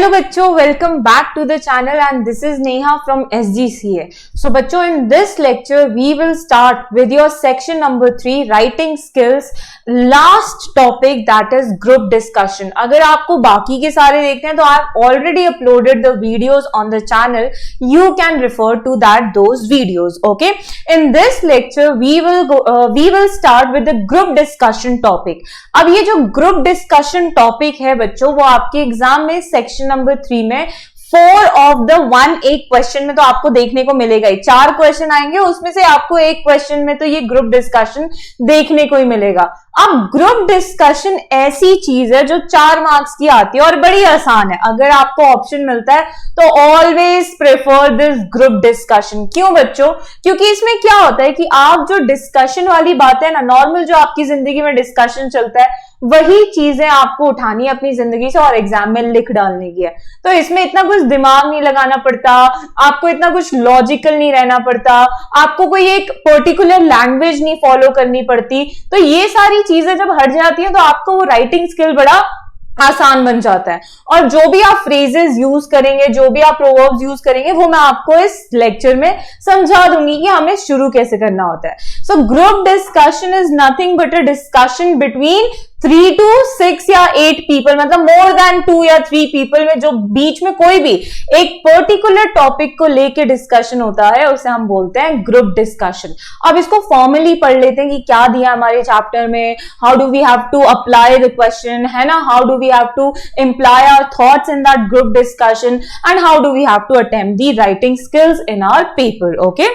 Hello बच्चों, welcome back to the channel and this is Neha from SGCA. So बच्चों, in this lecture we will start with your section number 3 writing skills, last topic that is group discussion. अगर आपको बाकी के सारे देखते हैं तो I have already uploaded the videos on the channel. You can refer to those videos. Okay. In this lecture we will start with the group discussion topic. अब ये जो group discussion topic है बच्चों, वो आपके एग्जाम में section number 3 में 4 of the 1 एक क्वेश्चन में तो आपको देखने को मिलेगा ही। 4 क्वेश्चन आएंगे, उसमें से आपको एक क्वेश्चन में तो ये ग्रुप डिस्कशन देखने को ही मिलेगा। अब ग्रुप डिस्कशन ऐसी चीज है जो 4 मार्क्स की आती है और बड़ी आसान है। अगर आपको ऑप्शन मिलता है तो always prefer this group discussion. क्यों बच्चों? क्योंकि इसमें क्या होता है कि आप जो डिस्कशन वाली बातें ना, नॉर्मल जो आपकी जिंदगी में डिस्कशन चलता है, वही चीजें आपको उठानी है अपनी जिंदगी से और एग्जाम में लिख डालने की है। तो इसमें इतना कुछ दिमाग नहीं लगाना पड़ता, आपको इतना कुछ लॉजिकल नहीं रहना पड़ता, आपको कोई एक पर्टिकुलर लैंग्वेज नहीं फॉलो करनी पड़ती। तो ये सारी चीजें जब हट जाती हैं तो आपको वो राइटिंग स्किल बड़ा आसान बन जाता है। और जो भी आप फ्रेजेस यूज करेंगे, जो भी आप प्रोवर्ब्स यूज करेंगे, वो मैं आपको इस लेक्चर में समझा दूंगी कि हमें शुरू कैसे करना होता है। So group discussion is nothing but a discussion between 3 to 6 या 8 पीपल, मतलब मोर देन 2 या 3 पीपल में जो बीच में कोई भी एक पर्टिकुलर टॉपिक को लेके डिस्कशन होता है, उसे हम बोलते हैं ग्रुप डिस्कशन। अब इसको फॉर्मली पढ़ लेते हैं कि क्या दिया हमारे चैप्टर में, how do we have to apply the question, है ना, how do we have to imply our thoughts in that group discussion and how do we have to attempt the writing skills in our paper. Okay,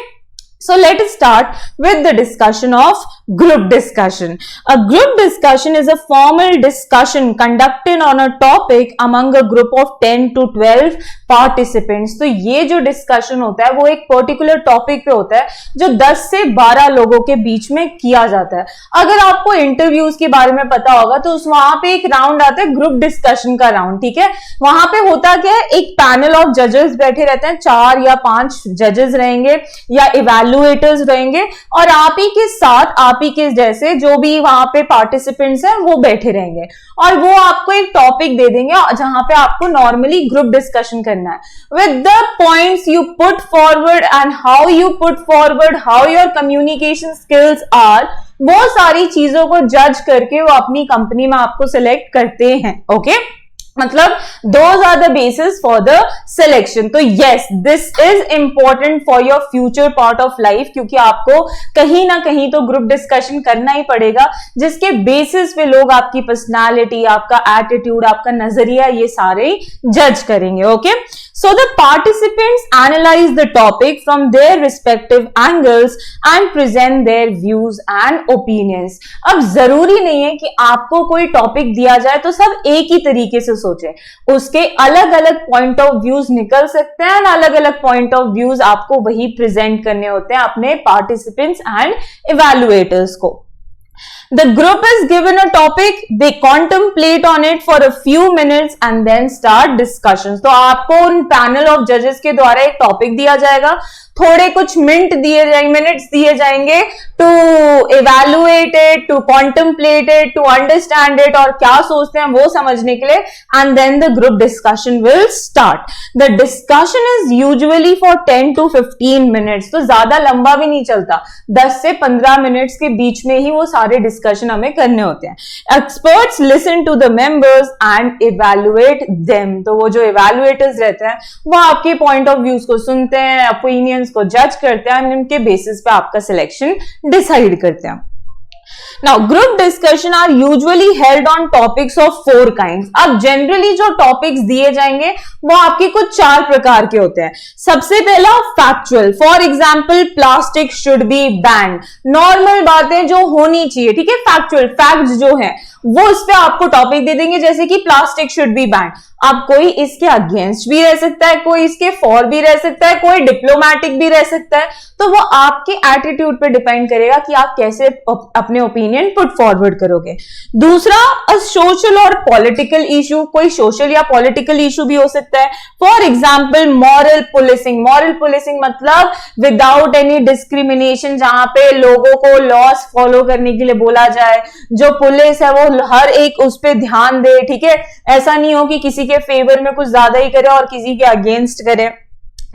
so let us start with the discussion of group discussion. A group discussion is a formal discussion conducted on a topic among a group of 10 to 12 participants. तो ये जो discussion होता है वो एक particular topic पे होता है जो 10 से 12 लोगों के बीच में किया जाता है। अगर आपको इंटरव्यूज के बारे में पता होगा तो वहां पे एक राउंड आता है ग्रुप डिस्कशन का राउंड, ठीक है। वहां पे होता क्या है, एक पैनल ऑफ जजेस बैठे रहते हैं, 4 या 5 जजेस रहेंगे या इवैल्यूएटर्स रहेंगे और आप ही के साथ, आप ही के जैसे जो भी वहां पे पार्टिसिपेंट्स हैं वो बैठे रहेंगे और वो आपको एक टॉपिक दे देंगे जहां पे आपको नॉर्मली ग्रुप डिस्कशन करना है। With the points you put forward and how you put forward, how your communication skills are, वो सारी चीजों को जज करके वो अपनी कंपनी में आपको सिलेक्ट करते हैं। ओके, मतलब those are the basis for the selection. तो yes, this is important for your future part of life, क्योंकि आपको कहीं ना कहीं तो ग्रुप डिस्कशन करना ही पड़ेगा जिसके बेसिस पे लोग आपकी पर्सनालिटी, आपका एटीट्यूड, आपका नजरिया, ये सारे जज करेंगे। Okay, so the participants analyze the topic from their respective angles and present their views and opinions. अब जरूरी नहीं है कि आपको कोई टॉपिक दिया जाए तो सब एक ही तरीके से सोचे, उसके अलग अलग पॉइंट ऑफ व्यूज निकल सकते हैं, अलग अलग पॉइंट ऑफ व्यूज आपको वही प्रेजेंट करने होते हैं अपने पार्टिसिपेंट्स एंड इवैल्यूएटर्स को। The group is given a topic, they contemplate on it for a few minutes and then start discussions. तो आपको उन पैनल ऑफ जजेस के द्वारा एक टॉपिक दिया जाएगा, थोड़े कुछ मिनट्स दिए जाएंगे to evaluate it, to contemplate it, to understand it, और क्या सोचते हैं वो समझने के लिए, and then the group discussion will start. The discussion is usually for 10 to 15 minutes, तो ज्यादा लंबा भी नहीं चलता, 10 से 15 मिनट्स के बीच में ही वो सारे डिस्कशन हमें करने होते हैं। Experts listen to the members and evaluate them, तो वो जो इवैल्यूएटर्स रहते हैं वो आपके पॉइंट ऑफ व्यूज को सुनते हैं, ओपिनियंस को जज करते हैं, उनके बेसिस पे आपका सिलेक्शन डिसाइड करते हैं। Now, group discussion are usually held on topics of 4 kinds. अब जनरली जो टॉपिक्स दिए जाएंगे वो आपके कुछ 4 प्रकार के होते हैं। सबसे पहला factual, for example plastic should be band, normal बातें जो होनी चाहिए, ठीक है। फैक्चुअल, फैक्ट्स जो है वो उस पे आपको टॉपिक दे देंगे, जैसे कि प्लास्टिक शुड बी बैंड। अब कोई इसके अगेंस्ट भी रह सकता है, कोई इसके फॉर भी रह सकता है, कोई डिप्लोमैटिक भी रह सकता है, तो वो आपके एटीट्यूड पे डिपेंड करेगा कि आप कैसे अपने ओपिनियन पुट फॉरवर्ड करोगे। दूसरा, अ सोशल और पॉलिटिकल इशू, कोई सोशल या पॉलिटिकल इशू भी हो सकता है। For example moral policing, moral policing मतलब विदाउट एनी डिस्क्रिमिनेशन, जहां पे लोगों को लॉस फॉलो करने के लिए बोला जाए, जो पुलिस है वो तो हर एक उस पे ध्यान दे, ठीक है, ऐसा नहीं हो कि किसी के फेवर में कुछ ज्यादा ही करे और किसी के अगेंस्ट करे।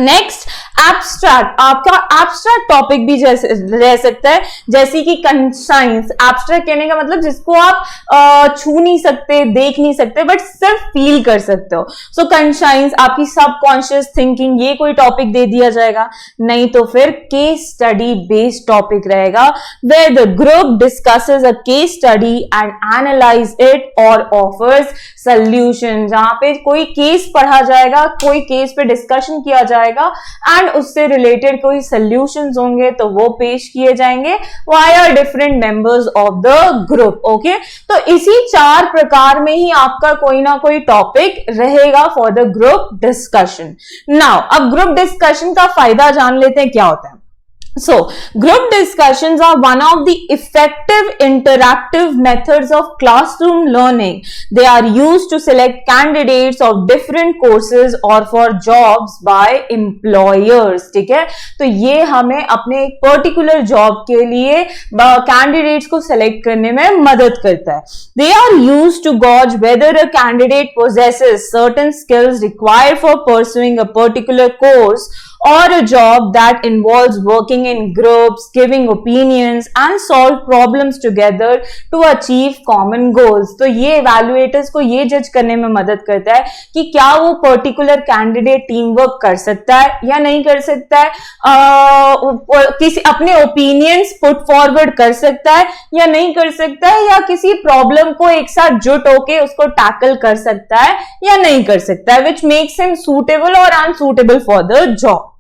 नेक्स्ट, एब्स्ट्रैक्ट, आपका एब्स्ट्रैक्ट टॉपिक भी जैसे रह सकता है, जैसे कि कंसाइंस। एब्स्ट्रैक्ट कहने का मतलब जिसको आप छू नहीं सकते, देख नहीं सकते, बट सिर्फ फील कर सकते हो। सो कंसाइंस आपकी सबकॉन्शियस थिंकिंग, ये कोई टॉपिक दे दिया जाएगा। नहीं तो फिर केस स्टडी बेस्ड टॉपिक रहेगा, where the group discusses a case study and analyse it और ऑफर्स सोल्यूशन। जहां पे कोई केस पढ़ा जाएगा, कोई केस पे डिस्कशन किया जाएगा एंड उससे रिलेटेड कोई सॉल्यूशंस होंगे तो वो पेश किए जाएंगे via different members of the group. Okay, तो इसी 4 प्रकार में ही आपका कोई ना कोई टॉपिक रहेगा for the group discussion. Now अब ग्रुप डिस्कशन का फायदा जान लेते हैं क्या होता है। So, group discussions are one of the effective interactive methods of classroom learning. They are used to select candidates of different courses or for jobs by employers. ठीक है, तो ये हमें अपने एक पर्टिकुलर जॉब के लिए कैंडिडेट्स को सेलेक्ट करने में मदद करता है। They are used to gauge whether a candidate possesses certain skills required for pursuing a particular course or a job that involves working in groups, giving opinions and solve problems together to achieve common goals. तो ये evaluators को ये जज करने में मदद करता है कि क्या वो पर्टिकुलर कैंडिडेट टीम वर्क कर सकता है या नहीं कर सकता है, किसी अपने ओपिनियंस पुट फॉरवर्ड कर सकता है या नहीं कर सकता है, या किसी प्रॉब्लम को एक साथ जुट होके उसको टैकल कर सकता है या नहीं कर सकता है, which makes him suitable or unsuitable for the job.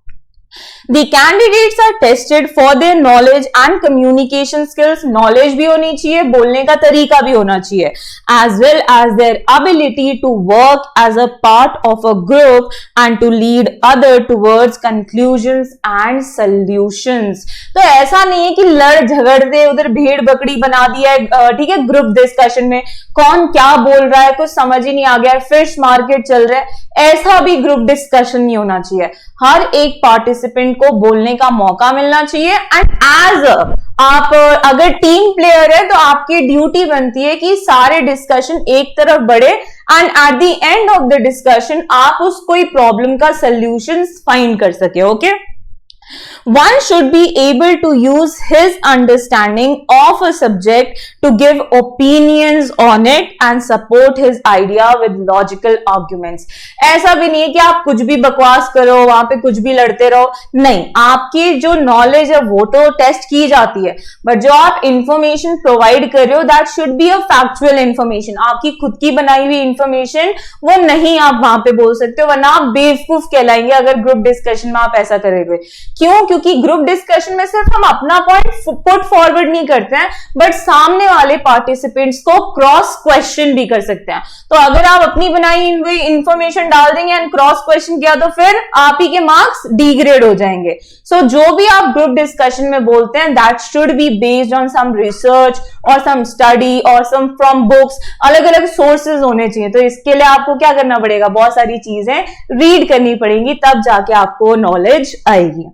The candidates are tested for their knowledge and communication skills. Knowledge भी होनी चाहिए, बोलने का तरीका भी होना चाहिए, as well as their ability to work as a part of a group and to lead other towards conclusions and solutions. तो ऐसा नहीं है कि लड़ झगड़ दे, उधर भेड़ बकरी बना दिया है, ठीक है, ग्रुप डिस्कशन में कौन क्या बोल रहा है कुछ समझ ही नहीं आ गया, फिश मार्केट चल रहा है, ऐसा भी ग्रुप डिस्कशन नहीं होना चाहिए। हर एक पार्टिसिपेंट को बोलने का मौका मिलना चाहिए एंड एज आप अगर टीम प्लेयर है तो आपकी ड्यूटी बनती है कि सारे डिस्कशन एक तरफ बढ़े and at the end of the discussion आप उस कोई प्रॉब्लम का सोल्यूशन फाइंड कर सके। Okay, one should be able to use his understanding of a subject to give opinions on it and support his idea with logical arguments. ऐसा भी नहीं है कि आप कुछ भी बकवास करो, वहां पे कुछ भी लड़ते रहो, नहीं, आपकी जो नॉलेज है वो तो टेस्ट की जाती है, बट जो आप इंफॉर्मेशन प्रोवाइड कर रहे हो that should be a factual information. आपकी खुद की बनाई हुई इंफॉर्मेशन वो नहीं आप वहां पे बोल सकते हो, वरना आप बेवकूफ कहलाएंगे अगर ग्रुप डिस्कशन में आप ऐसा करेंगे। क्यों? क्योंकि ग्रुप डिस्कशन में सिर्फ हम अपना पॉइंट पुट फॉरवर्ड नहीं करते हैं, बट सामने वाले पार्टिसिपेंट्स को क्रॉस क्वेश्चन भी कर सकते हैं। तो अगर आप अपनी बनाई हुई इंफॉर्मेशन डाल देंगे एंड क्रॉस क्वेश्चन किया तो फिर आप ही के मार्क्स डिग्रेड हो जाएंगे। सो जो भी आप ग्रुप डिस्कशन में बोलते हैं that should be based on some research और सम स्टडी और सम फ्रॉम बुक्स, अलग अलग सोर्सेज होने चाहिए। तो इसके लिए आपको क्या करना पड़ेगा, बहुत सारी चीजें रीड करनी पड़ेंगी, तब जाके आपको नॉलेज आएगी।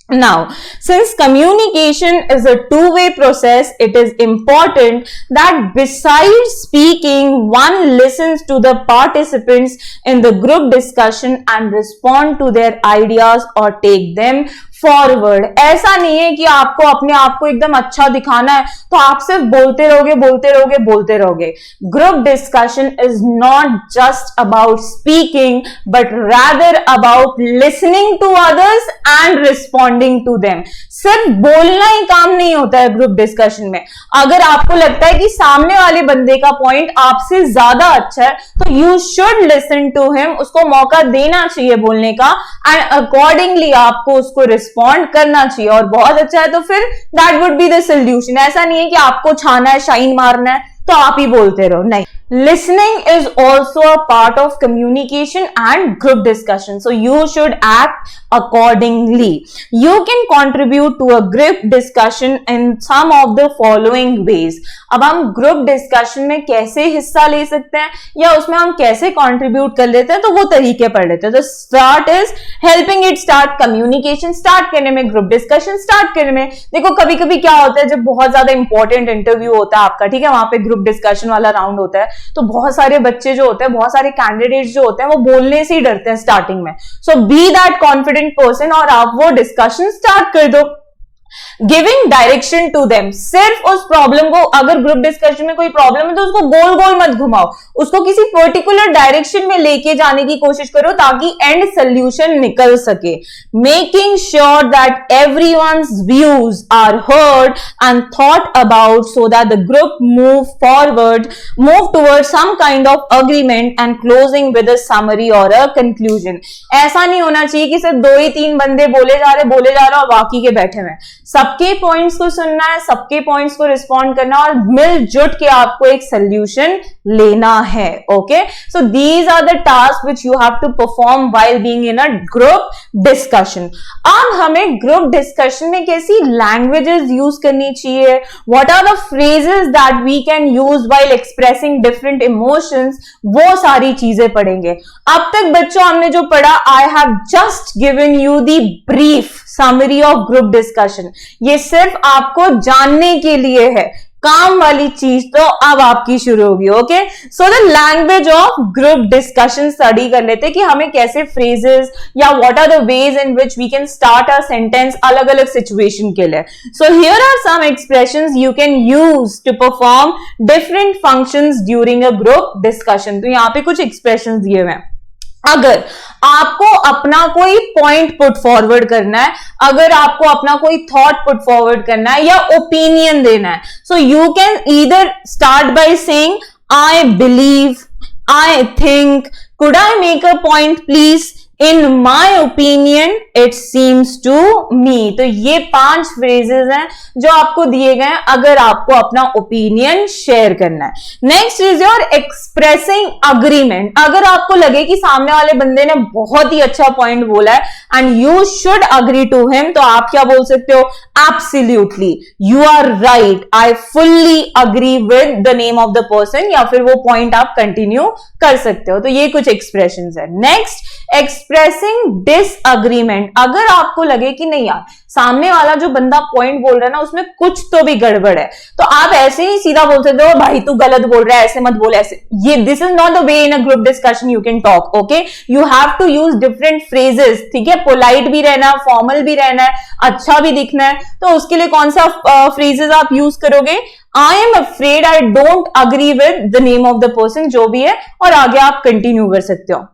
Now, since communication is a two-way process, it is important that besides speaking, one listens to the participants in the group discussion and respond to their ideas or take them forward. ऐसा नहीं है कि आपको अपने आप को एकदम अच्छा दिखाना है तो आप सिर्फ बोलते रहोगे बोलते रहोगे बोलते रहोगे। Group discussion is not just about speaking but rather about listening to others and responding to them. सिर्फ बोलना ही काम नहीं होता है ग्रुप डिस्कशन में। अगर आपको लगता है कि सामने वाले बंदे का पॉइंट आपसे ज्यादा अच्छा है तो you should listen to him, उसको मौका देना चाहिए बोलने का एंड अकॉर्डिंगली आपको उसको रिस्पॉन्ड करना चाहिए। और बहुत अच्छा है तो फिर that would be the solution. ऐसा नहीं है कि आपको छाना है, शाइन मारना है तो आप ही बोलते रहो, नहीं। Listening is also a part of communication and group discussion. So you should act accordingly. You can contribute to a group discussion in some of the following ways. अब हम ग्रुप डिस्कशन में कैसे हिस्सा ले सकते हैं या उसमें हम कैसे कंट्रीब्यूट कर लेते हैं, तो वो तरीके पढ़ लेते हैं. तो start is helping it start communication start करने में, ग्रुप डिस्कशन स्टार्ट करने में. देखो कभी कभी क्या होता है, जब बहुत ज्यादा इंपॉर्टेंट इंटरव्यू होता है आपका, ठीक है, वहां पे ग्रुप डिस्कशन वाला राउंड होता है, तो बहुत सारे बच्चे जो होते हैं, बहुत सारे कैंडिडेट्स जो होते हैं, वो बोलने से ही डरते हैं स्टार्टिंग में. सो बी दैट कॉन्फिडेंट पर्सन और आप वो डिस्कशन स्टार्ट कर दो. गिविंग डायरेक्शन टू देम, सिर्फ उस प्रॉब्लम को, अगर ग्रुप डिस्कशन में कोई प्रॉब्लम है तो उसको गोल गोल मत घुमाओ, उसको किसी पर्टिकुलर डायरेक्शन में लेके जाने की कोशिश करो ताकि एंड सोल्यूशन निकल सके. Making sure that everyone's views are heard and thought about so that the group move toward some kind of agreement and closing with a summary और अ कंक्लूजन. ऐसा नहीं होना चाहिए कि सिर्फ 2 ही 3 बंदे बोले जा रहे और बाकी के बैठे हुए. सबके पॉइंट्स को सुनना है, सबके पॉइंट्स को रिस्पॉन्ड करना और मिलजुट के आपको एक सोल्यूशन लेना है. Okay, so these are the task which you have to perform while being in a group discussion. अब हमें ग्रुप डिस्कशन में कैसी लैंग्वेजेस यूज करनी चाहिए, what are the phrases that we can use while expressing different emotions, वो सारी चीजें पढ़ेंगे. अब तक बच्चों हमने जो पढ़ा, I have just given you the brief summary of group discussion. ये सिर्फ आपको जानने के लिए है, काम वाली चीज तो अब आपकी शुरू होगी. Okay, so the language of group discussion study कर लेते कि हमें कैसे फ्रेजेस या what are the ways in which we can start a sentence अलग अलग सिचुएशन के लिए. So here are some expressions you can use to perform different functions during a group discussion. तो यहां पे कुछ एक्सप्रेशंस दिए हुए हैं. अगर आपको अपना कोई पॉइंट पुट फॉरवर्ड करना है, अगर आपको अपना कोई थॉट पुट फॉरवर्ड करना है या ओपिनियन देना है, so you can either start by saying I believe, I think, could I make a point please, in my opinion, it seems to me. तो ये 5 फ्रेजेस हैं जो आपको दिए गए हैं अगर आपको अपना ओपिनियन शेयर करना है. Next is your expressing agreement. अगर आपको लगे कि सामने वाले बंदे ने बहुत ही अच्छा पॉइंट बोला है and you should agree to him, तो आप क्या बोल सकते हो, absolutely, you are right, I fully agree with the name of the person, या फिर वो पॉइंट आप कंटिन्यू कर सकते हो. तो ये कुछ एक्सप्रेशंस है. Next, expressing disagreement. अगर आपको लगे कि नहीं यार, सामने वाला जो बंदा पॉइंट बोल रहा है ना, उसमें कुछ तो भी गड़बड़ है, तो आप ऐसे ही सीधा बोल सकते हो, भाई तू गलत बोल रहा है, ऐसे मत बोल, ऐसे. ये this is not the way in a group discussion you can talk. Okay, you have to use different phrases. ठीक है, पोलाइट भी रहना, फॉर्मल भी रहना है, अच्छा भी दिखना है. तो उसके लिए कौन सा फ्रेजेस आप यूज करोगे, I am afraid, I don't agree with the name of the person, जो भी है, और आगे आप कंटिन्यू कर सकते हो.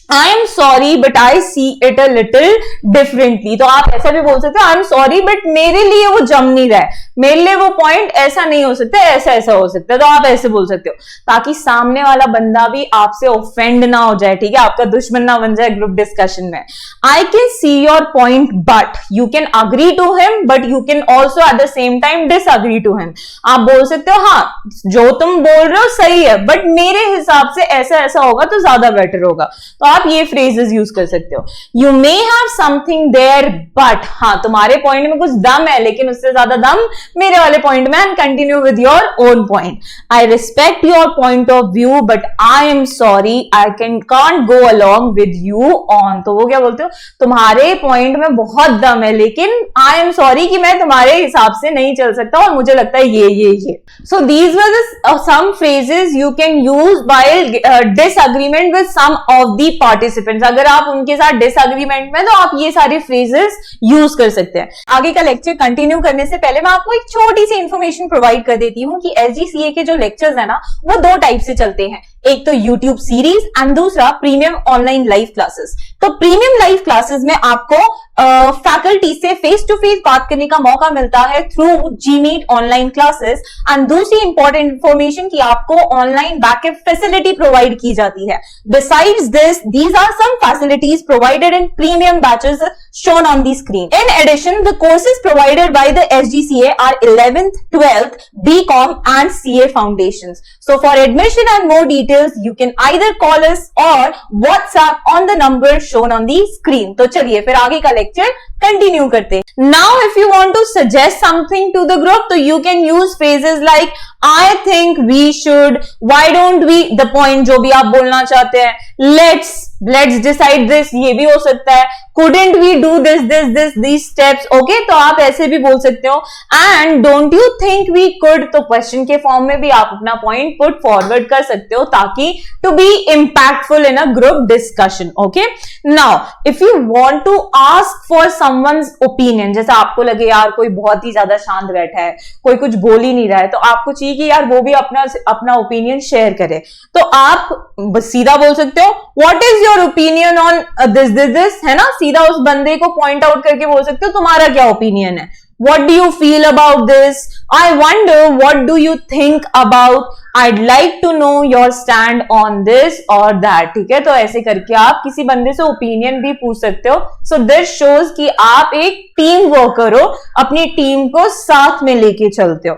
आई am sorry but I see it a little differently. तो आप ऐसा भी बोल सकते हो, आई एम सॉरी बट मेरे लिए वो जम नहीं रहा है, मेरे लिए वो पॉइंट ऐसा नहीं हो सकता, ऐसा ऐसा हो सकता है. तो आप ऐसे बोल सकते हो ताकि सामने वाला बंदा भी आपसे ऑफेंड ना हो जाए, ठीक है, आपका दुश्मन ना बन जाए ग्रुप डिस्कशन में. I can see your point but you can agree to him, but you can also at the same time disagree to him. आप बोल सकते हो, हाँ जो तुम बोल रहे हो सही है, बट मेरे हिसाब से ऐसा ऐसा होगा तो ज्यादा बेटर होगा. तो आप ये फ्रेजेस यूज कर सकते हो. You may have something there but, हाँ तुम्हारे पॉइंट में कुछ दम है लेकिन उससे ज्यादा दम मेरे वाले पॉइंट में, and continue with your own point. I respect your point of view but I am sorry I can't go along with you on. तो वो क्या बोलते हो, तुम्हारे पॉइंट में बहुत दम है लेकिन आई एम सॉरी कि मैं तुम्हारे हिसाब से नहीं चल सकता और मुझे लगता है ये. So these were some phrases you can use while disagreement with some of the participants. अगर आप उनके साथ डिसएग्रीमेंट में, तो आप ये सारे फ्रेजेस यूज कर सकते हैं. आगे का लेक्चर कंटिन्यू करने से पहले मैं आपको एक छोटी सी इंफॉर्मेशन प्रोवाइड कर देती हूँ कि एसजीसीए के जो लेक्चर्स है ना, वो 2 टाइप से चलते हैं. एक तो YouTube सीरीज एंड दूसरा प्रीमियम ऑनलाइन लाइव क्लासेस. तो प्रीमियम लाइव क्लासेस में आपको फैकल्टी से फेस टू फेस बात करने का मौका मिलता है through GMeet online classes. And दूसरी इंपॉर्टेंट इंफॉर्मेशन की आपको ऑनलाइन बैकअप फैसिलिटी प्रोवाइड की जाती है। Besides this, these are some facilities provided in premium batches shown on the screen. In addition, the courses provided by the SGCA are 11th, 12th, BCom and CA foundations. So for admission and more details, you can either call us or WhatsApp on the number shown on the screen. तो चलिए फिर आगे का lecture continue करते हैं। Now if you want to suggest something to the group, तो you can use phrases like I think we should, why don't we, the point जो भी आप बोलना चाहते हैं, let's decide this, ये भी हो सकता है, couldn't we do these steps, okay, तो आप ऐसे भी बोल सकते हो। and don't you think we could, तो क्वेश्चन के फॉर्म में भी आप अपना पॉइंट पुट फॉरवर्ड कर सकते हो ताकि to be impactful in a group discussion, okay। now if you want to ask for someone's opinion, जैसा आपको लगे यार कोई बहुत ही ज्यादा शांत बैठा है, कोई कुछ बोल ही नहीं रहा है, तो आपको चाहिए कि यार वो भी अपना ओपिनियन शेयर करे, तो आप सीधा बोल सकते हो what is your opinion on this, है ना, सीधा उस बंदे को पॉइंट आउट करके बोल सकते हो तुम्हारा क्या ओपिनियन है, what do you feel about this, I wonder what do you think about, I'd like to know your stand on this or that, ठीक है। तो ऐसे करके आप किसी बंदे से ओपिनियन भी पूछ सकते हो। सो दिस शोज कि आप एक टीम वर्कर हो, अपनी टीम को साथ में लेके चलते हो।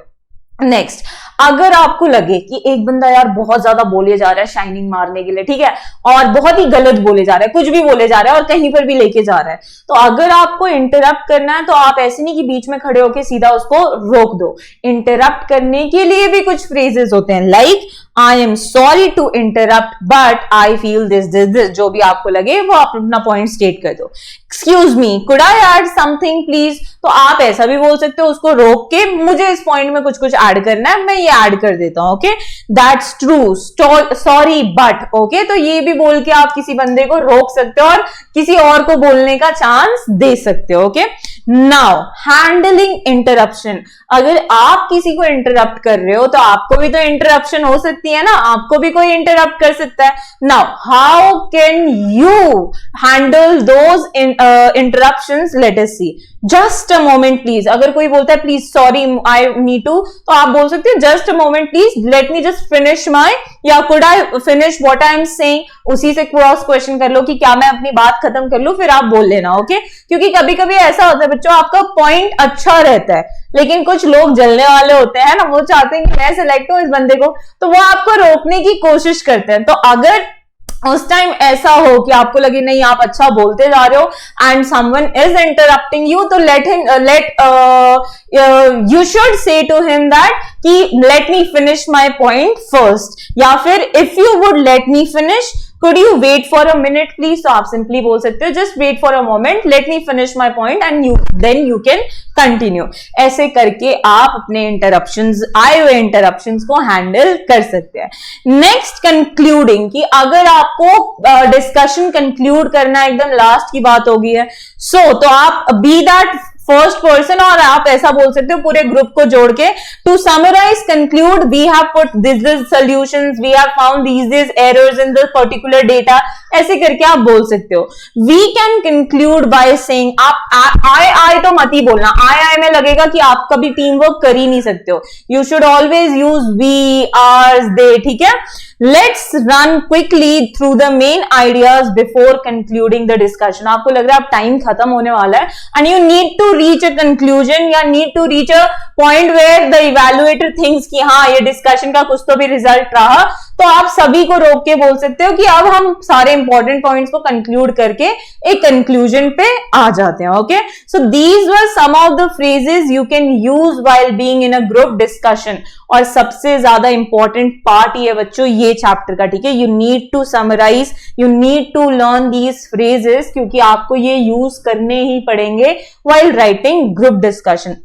नेक्स्ट, अगर आपको लगे कि एक बंदा यार बहुत ज्यादा बोले जा रहा है शाइनिंग मारने के लिए, ठीक है, और बहुत ही गलत बोले जा रहा है, कुछ भी बोले जा रहा है और कहीं पर भी लेके जा रहा है, तो अगर आपको इंटरप्ट करना है तो आप ऐसे नहीं कि बीच में खड़े होके सीधा उसको रोक दो। इंटरप्ट करने के लिए भी कुछ फ्रेजेस होते हैं, like I am sorry to interrupt but I feel this, जो भी आपको लगे वो आप अपना पॉइंट स्टेट कर दो। Excuse me, could I add something please, तो आप ऐसा भी बोल सकते हो उसको रोक के, मुझे इस पॉइंट में कुछ ऐड करना है, मैं ये ऐड कर देता हूं, okay. That's true, sorry but, okay, तो ये भी बोल के आप किसी बंदे को रोक सकते हो और किसी और को बोलने का चांस दे सकते हो, ओके। नाउ हैंडलिंग इंटरप्शन, अगर आप किसी को इंटरप्ट कर रहे हो तो आपको भी तो इंटरप्शन हो सकती है ना, आपको भी कोई इंटरप्ट कर सकता है। Now how can you handle those interruptions, let us see. Just a moment please, अगर कोई बोलता है please sorry I need to, तो आप बोल सकते हो just a moment please, let me just finish my, या could I finish what I am saying, उसी से क्रॉस क्वेश्चन कर लो कि क्या मैं अपनी बात खत्म कर लूं, फिर आप बोल लेना, ओके। क्योंकि कभी कभी ऐसा होता है बच्चों, आपका पॉइंट अच्छा रहता है लेकिन कुछ लोग जलने वाले होते हैं ना, वो चाहते हैं कि मैं सिलेक्ट हूं इस बंदे को, तो वो आपको रोकने की कोशिश करते हैं। तो अगर उस टाइम ऐसा हो कि आपको लगे नहीं आप अच्छा बोलते जा रहे हो and someone is interrupting you, तो you should say to him that कि let me finish my point first, या फिर if you would let me finish could you wait for a minute please, तो आप सिंपली बोल सकते हो just wait for a moment, let me finish my point and then you can continue। ऐसे करके आप अपने इंटरप्शंस, आए हुए इंटरप्शंस को हैंडल कर सकते हैं। नेक्स्ट, कंक्लूडिंग, कि अगर आपको डिस्कशन कंक्लूड करना है, एकदम लास्ट की बात होगी है, तो आप बी दैट फर्स्ट पर्सन, और आप ऐसा बोल सकते हो पूरे ग्रुप को जोड़ के, to summarise conclude we have put this solutions, we have found these errors in the particular data, ऐसे करके आप बोल सकते हो। We can conclude by saying, आप आई तो मत ही बोलना, आई में लगेगा कि आप कभी टीम वर्क कर ही नहीं सकते हो, you should always use we, ours, they, ठीक है। Let's run quickly through the main ideas before concluding the discussion. आपको लग रहा है अब टाइम खत्म होने वाला है and you need to reach a conclusion, या need to reach a point where the evaluator thinks कि हाँ ये डिस्कशन का कुछ तो भी रिजल्ट रहा, तो आप सभी को रोक के बोल सकते हो कि अब हम सारे इंपॉर्टेंट पॉइंट्स को कंक्लूड करके एक कंक्लूजन पे आ जाते हैं, okay. So these were some of the phrases you can use while being in a group discussion. और सबसे ज्यादा इंपॉर्टेंट पार्ट ये बच्चों ये चैप्टर का, ठीक है, you need to summarise, you need to learn these phrases, क्योंकि आपको ये यूज करने ही पड़ेंगे व्हाइल राइटिंग ग्रुप डिस्कशन।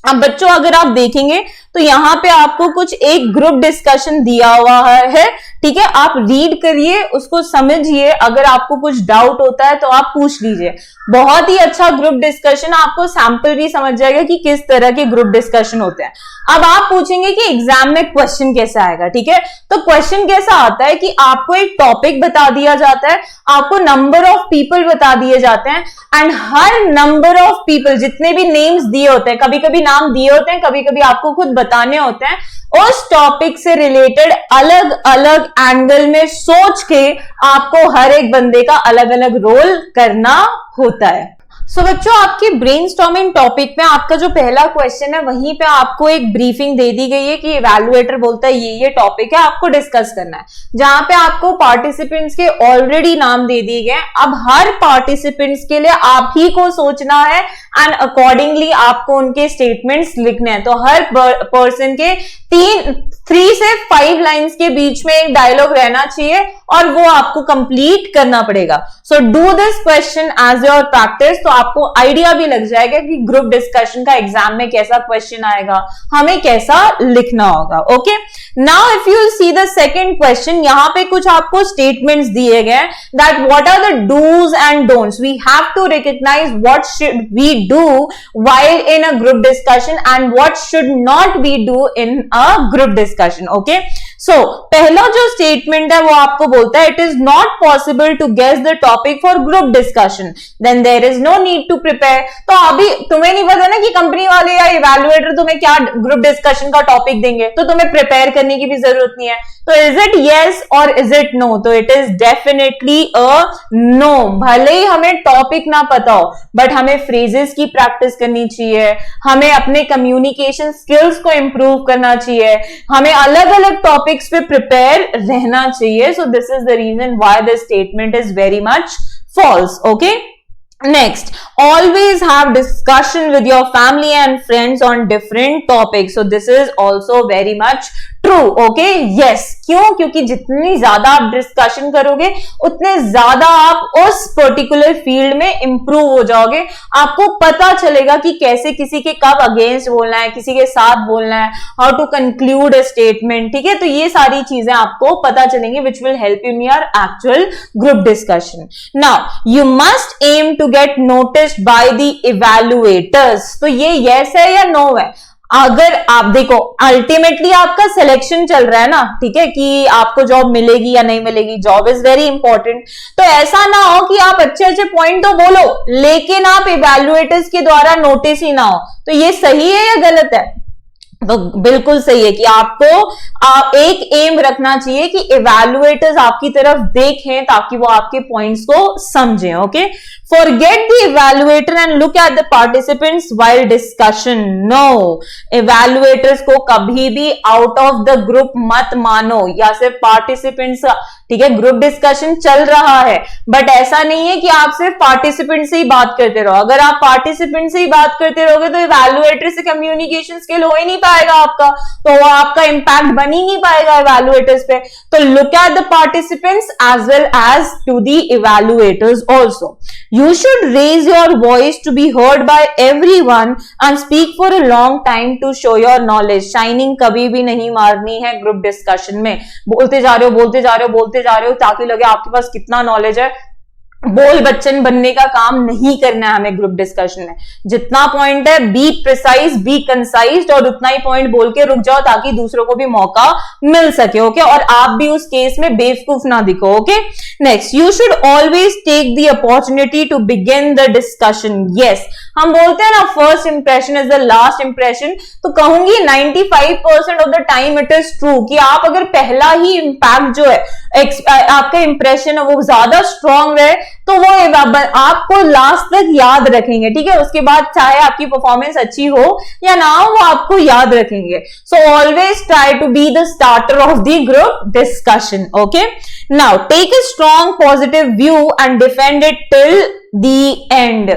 अब बच्चों अगर आप देखेंगे तो यहाँ पे आपको कुछ एक ग्रुप डिस्कशन दिया हुआ है, ठीक है, आप रीड करिए, उसको समझिए, अगर आपको कुछ डाउट होता है तो आप पूछ लीजिए। बहुत ही अच्छा ग्रुप डिस्कशन, आपको सैंपल भी समझ जाएगा कि किस तरह के ग्रुप डिस्कशन होते हैं। अब आप पूछेंगे कि एग्जाम में क्वेश्चन कैसा आएगा, ठीक है, तो क्वेश्चन कैसा आता है कि आपको एक टॉपिक बता दिया जाता है, आपको नंबर ऑफ पीपल बता दिए जाते हैं, and her number of people, जितने भी नेम्स दिए होते हैं, कभी कभी नाम दिए होते हैं, कभी कभी आपको खुद बताने होते हैं, उस टॉपिक से रिलेटेड अलग अलग एंगल में सोच के आपको हर एक बंदे का अलग अलग रोल करना होता है। सो बच्चों, आपकी ब्रेनस्टॉर्मिंग टॉपिक में आपका जो पहला क्वेश्चन है, वहीं पे आपको एक ब्रीफिंग दे दी गई है कि इवैल्यूएटर बोलता है ये टॉपिक है, आपको डिस्कस करना है, जहां पे आपको पार्टिसिपेंट्स के ऑलरेडी नाम दे दिए गए। अब हर पार्टिसिपेंट्स के लिए आप ही को सोचना है एंड अकॉर्डिंगली आपको उनके स्टेटमेंट्स लिखने हैं। तो हर पर्सन के 3 से 5 लाइंस के बीच में एक डायलॉग रहना चाहिए और वो आपको कंप्लीट करना पड़ेगा। So do this question as your practice, तो आपको आइडिया भी लग जाएगा कि ग्रुप डिस्कशन का एग्जाम में कैसा क्वेश्चन आएगा, हमें कैसा लिखना होगा। Okay, now if you see the second question, यहां पे कुछ आपको स्टेटमेंट्स दिए गए that what are the dos and don'ts, we have to recognise what should we do while in a group discussion and what should not be do in a group discussion. Okay, so पहला जो statement है वो आपको बोलता है it is not possible to guess the topic for group discussion, then there is no need to prepare. तो अभी तुम्हें नहीं पता ना कि कंपनी वाले या इवैल्यूएटर तुम्हें क्या ग्रुप डिस्कशन का टॉपिक देंगे, तो तुम्हें प्रिपेयर करने की भी जरूरत नहीं है। तो इज इट यस और इज इट नो? तो it is definitely a no. भले ही हमें टॉपिक ना पता हो, बट हमें फ्रेजेस की प्रैक्टिस करनी चाहिए, हमें अपने कम्युनिकेशन स्किल्स को इंप्रूव करना चाहिए, हमें अलग अलग टॉपिक्स पे प्रिपेयर रहना चाहिए। So this is the reason why this statement is very much false. Okay, next, always have discussion with your family and friends on different topics. So this is also very much true. Okay, yes, क्यों? क्योंकि जितनी ज्यादा आप discussion करोगे उतने ज्यादा आप उस पर्टिकुलर फील्ड में इंप्रूव हो जाओगे। आपको पता चलेगा कि कैसे किसी के कब अगेंस्ट बोलना है, किसी के साथ बोलना है, how to conclude a statement, ठीक है। तो ये सारी चीजें आपको पता चलेंगी which will help you in your actual group discussion. Now you must aim to get noticed by the evaluators. तो ये यस है या नो है? अगर आप देखो, अल्टीमेटली आपका सिलेक्शन चल रहा है ना, ठीक है, कि आपको जॉब मिलेगी या नहीं मिलेगी, जॉब इज वेरी इंपॉर्टेंट। तो ऐसा ना हो कि आप अच्छे अच्छे पॉइंट तो बोलो लेकिन आप इवैल्यूएटर्स के द्वारा नोटिस ही ना हो। तो ये सही है या गलत है? तो बिल्कुल सही है कि आपको एक एम रखना चाहिए कि इवैल्यूएटर्स आपकी तरफ देखें ताकि वो आपके पॉइंट्स को समझें। Okay, forget the evaluator and look at the participants while discussion. No, evaluators को कभी भी आउट ऑफ द ग्रुप मत मानो या सिर्फ पार्टिसिपेंट्स। ठीक है, ग्रुप डिस्कशन चल रहा है बट ऐसा नहीं है कि आप सिर्फ पार्टिसिपेंट से ही बात करते रहो। अगर आप पार्टिसिपेंट से ही बात करते रहोगे तो इवैल्यूएटर से कम्युनिकेशन स्किल हो ही नहीं पाएगा आपका, तो वो आपका इंपैक्ट बन ही नहीं पाएगा इवैल्यूएटर्स पे। तो look at the participants as well as to the evaluators also. You should raise your voice to be heard by everyone and speak for a long time to show your knowledge. Shining कभी भी नहीं मारनी है group discussion में। बोलते जा रहे हो ताकि लगे आपके पास कितना नॉलेज है। बोल बच्चन बनने का काम नहीं करना है हमें ग्रुप डिस्कशन में। जितना पॉइंट है बी प्रिसाइज, बी कंसाइज, और उतना ही पॉइंट बोल के रुक जाओ ताकि दूसरों को भी मौका मिल सके। ओके, और आप भी उस केस में बेवकूफ ना दिखो। Okay, next, you should always take the opportunity to begin the discussion. Yes, हम बोलते हैं ना first impression is the last impression, तो कहूंगी 95% of the time it is true कि आप अगर पहला ही इंपैक्ट जो है आपका इंप्रेशन है वो ज्यादा स्ट्रांग रहे तो वो आपको लास्ट तक याद रखेंगे। ठीक है, उसके बाद चाहे आपकी परफॉर्मेंस अच्छी हो या ना हो वो आपको याद रखेंगे। So always try to be the starter of the group discussion. Okay, now take a strong positive view and defend it till the end.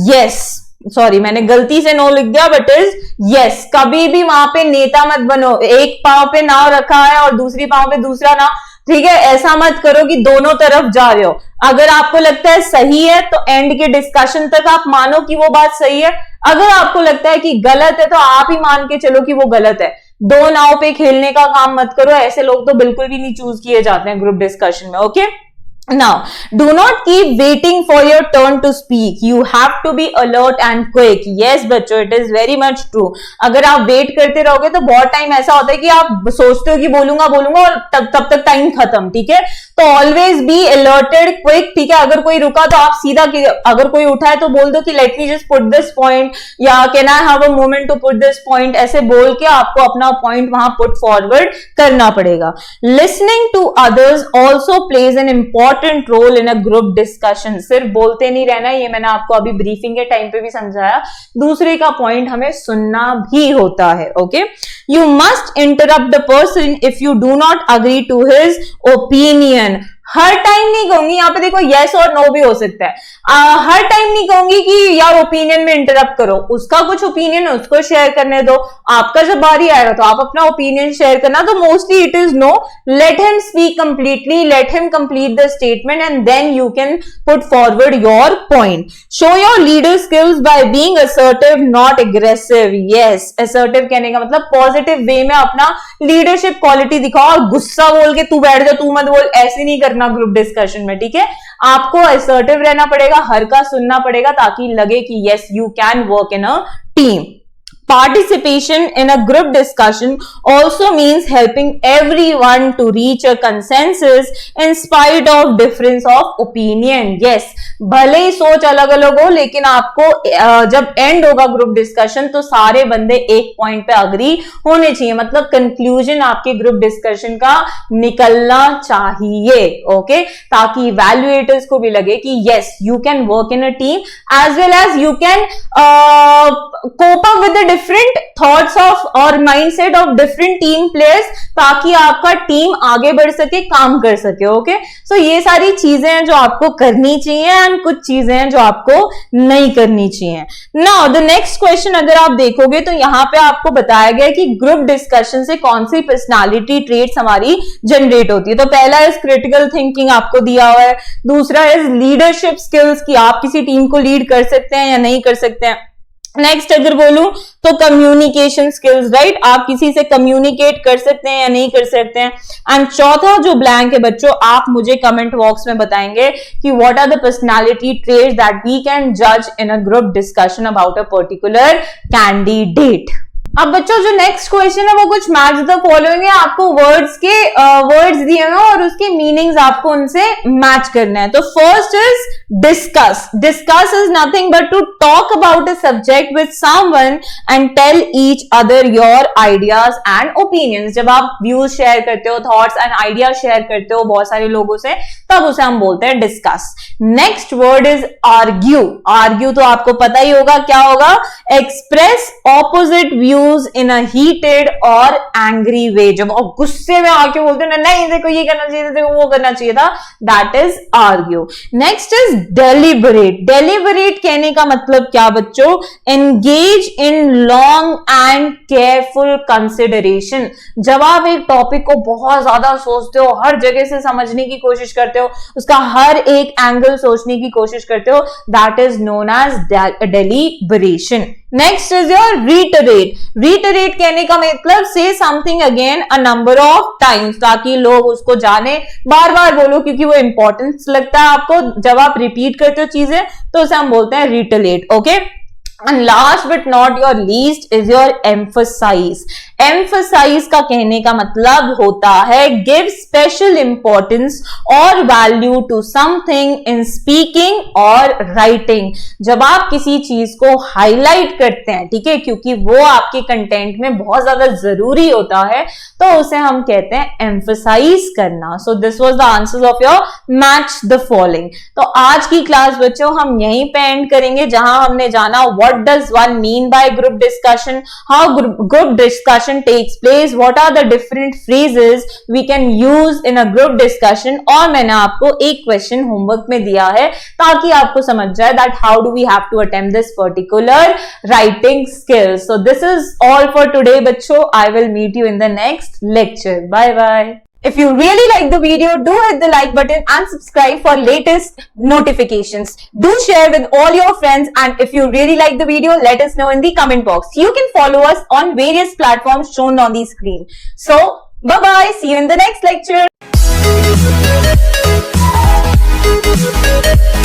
Yes, sorry मैंने गलती से नो लिख दिया बट इज यस। कभी भी वहां पे नेता मत बनो, एक पांव पे नाव रखा है और दूसरी पांव पे दूसरा नाव। ठीक है, ऐसा मत करो कि दोनों तरफ जा रहे हो। अगर आपको लगता है सही है तो एंड के डिस्कशन तक आप मानो कि वो बात सही है। अगर आपको लगता है कि गलत है तो आप ही मान के चलो कि वो गलत है। दो नाव पे खेलने का काम मत करो, ऐसे लोग तो बिल्कुल भी नहीं चूज किए जाते हैं ग्रुप डिस्कशन में. Okay, now do not keep waiting for your turn to speak. You have to be alert and quick. Yes बच्चों, it is very much true. अगर आप वेट करते रहोगे तो बहुत टाइम ऐसा होता है कि आप सोचते हो कि बोलूंगा और तब तक टाइम खत्म. ठीक है, तो ऑलवेज बी अलर्टेड, क्विक. ठीक है, अगर कोई रुका तो आप सीधा, अगर कोई उठा है तो बोल दो कि let me just put this point, या can I have a moment to put this point. ऐसे बोल के आपको अपना पॉइंट वहां पुट फॉरवर्ड करना पड़ेगा. Listening to others also plays an important role in a group discussion. सिर्फ बोलते नहीं रहना, ये मैंने आपको अभी ब्रीफिंग के टाइम पे भी समझाया. दूसरे का पॉइंट हमें सुनना भी होता है. Okay, you must interrupt the person if you do not agree to his opinion. हर टाइम नहीं कहूंगी, यहाँ पे देखो यस और नो भी हो सकता है. हर टाइम नहीं कहूंगी कि यार ओपिनियन में इंटरप्ट करो, उसका कुछ ओपिनियन है उसको शेयर करने दो. आपका जब बारी आएगा तो आप अपना ओपिनियन शेयर करना. तो mostly it is no, let him speak completely, let him complete the statement and then you can put forward your point. Show your leader skills by being assertive not aggressive. Yes, assertive कहने का मतलब positive way में अपना leadership quality दिखाओ, और गुस्सा बोल के तू बैठ जा, तू मत बोल, ऐसे नहीं करना ग्रुप डिस्कशन में. ठीक है, आपको असर्टिव रहना पड़ेगा, हर का सुनना पड़ेगा, ताकि लगे कि yes you can work in a team. Participation in a group discussion also means helping everyone to reach a consensus in spite of difference of opinion. Yes, भले ही सोच अलग अलग हो, लेकिन आपको जब एंड होगा ग्रुप डिस्कशन तो सारे बंदे एक पॉइंट पे अग्री होने चाहिए. मतलब कंक्लूजन आपके ग्रुप डिस्कशन का निकलना चाहिए. ओके, ताकि इवैल्यूएटर्स को भी लगे कि yes you can work in a team as well as you can cope up with different thoughts of और mindset of different team players, ताकि आपका टीम आगे बढ़ सके, काम कर सके. ओके, सो ये सारी चीजें हैं जो आपको करनी चाहिए एंड कुछ चीजें हैं जो आपको नहीं करनी चाहिए. नाउ द नेक्स्ट क्वेश्चन अगर आप देखोगे तो यहाँ पे आपको बताया गया कि ग्रुप डिस्कशन से कौन सी पर्सनालिटी ट्रेट्स हमारी जनरेट होती है. तो पहला इज क्रिटिकल थिंकिंग आपको दिया हुआ है. दूसरा इज लीडरशिप स्किल्स की आप किसी टीम को लीड कर सकते हैं या नहीं कर सकते हैं. नेक्स्ट अगर बोलूं तो कम्युनिकेशन स्किल्स, राइट, आप किसी से कम्युनिकेट कर सकते हैं या नहीं कर सकते हैं. एंड चौथा जो ब्लैंक है बच्चों, आप मुझे कमेंट बॉक्स में बताएंगे कि what are the personality traits that we can जज in a group discussion about a particular candidate. अब बच्चों जो नेक्स्ट क्वेश्चन है वो कुछ मैच द फॉलोइंग है. आपको वर्ड्स दिए हैं और उसके मीनिंग्स आपको उनसे मैच करना है. तो first is discuss. Discuss is nothing but to talk about a subject with someone and tell each other your ideas and opinions. जब आप व्यूज शेयर करते हो, थॉट्स एंड आइडियाज शेयर करते हो बहुत सारे लोगों से, तब उसे हम बोलते हैं discuss. Next word is argue. Argue तो आपको पता ही होगा क्या होगा. Express opposite view in a heated और angry way. जब आप गुस्से में आके बोलते हैं नहीं देखो ये करना चाहिए था, देखो वो करना चाहिए था, that is argue. Next is deliberate. Deliberate कहने का मतलब क्या बच्चों? Engage in long and careful consideration. जब आप एक टॉपिक को बहुत ज्यादा सोचते हो, हर जगह से समझने की कोशिश करते हो, उसका हर एक एंगल सोचने की कोशिश करते हो, that is known as deliberation. Next is your reiterate. Reiterate कहने का मतलब say something again a number of times, ताकि लोग उसको जाने, बार बार बोलो क्योंकि वो इंपॉर्टेंस लगता है आपको. जब आप रिपीट करते हो चीजें तो उसे हम बोलते हैं reiterate. Okay, and last but not your least is your emphasise. Emphasise का कहने का मतलब होता है गिव स्पेशल इंपॉर्टेंस और value to something in speaking और राइटिंग. जब आप किसी चीज को हाईलाइट करते हैं, ठीक है, क्योंकि वो आपके कंटेंट में बहुत ज्यादा जरूरी होता है, तो उसे हम कहते हैं एम्फसाइज करना. So this was the answers of your match the following. तो आज की क्लास बच्चों हम यहीं पे एंड करेंगे, जहां हमने जाना what does one mean by group discussion, how group discussion takes place, what are the different phrases we can use in a group discussion. और मैंने आपको एक क्वेश्चन होमवर्क में दिया है ताकि आपको समझ जाए that how do we have to attempt this particular writing skills. So this is all for today बच्चों. I will meet you in the next lecture. Bye bye. If you really like the video, do hit the like button and subscribe for latest notifications. Do share with all your friends, and if you really like the video, let us know in the comment box. You can follow us on various platforms shown on the screen. So, bye-bye. See you in the next lecture.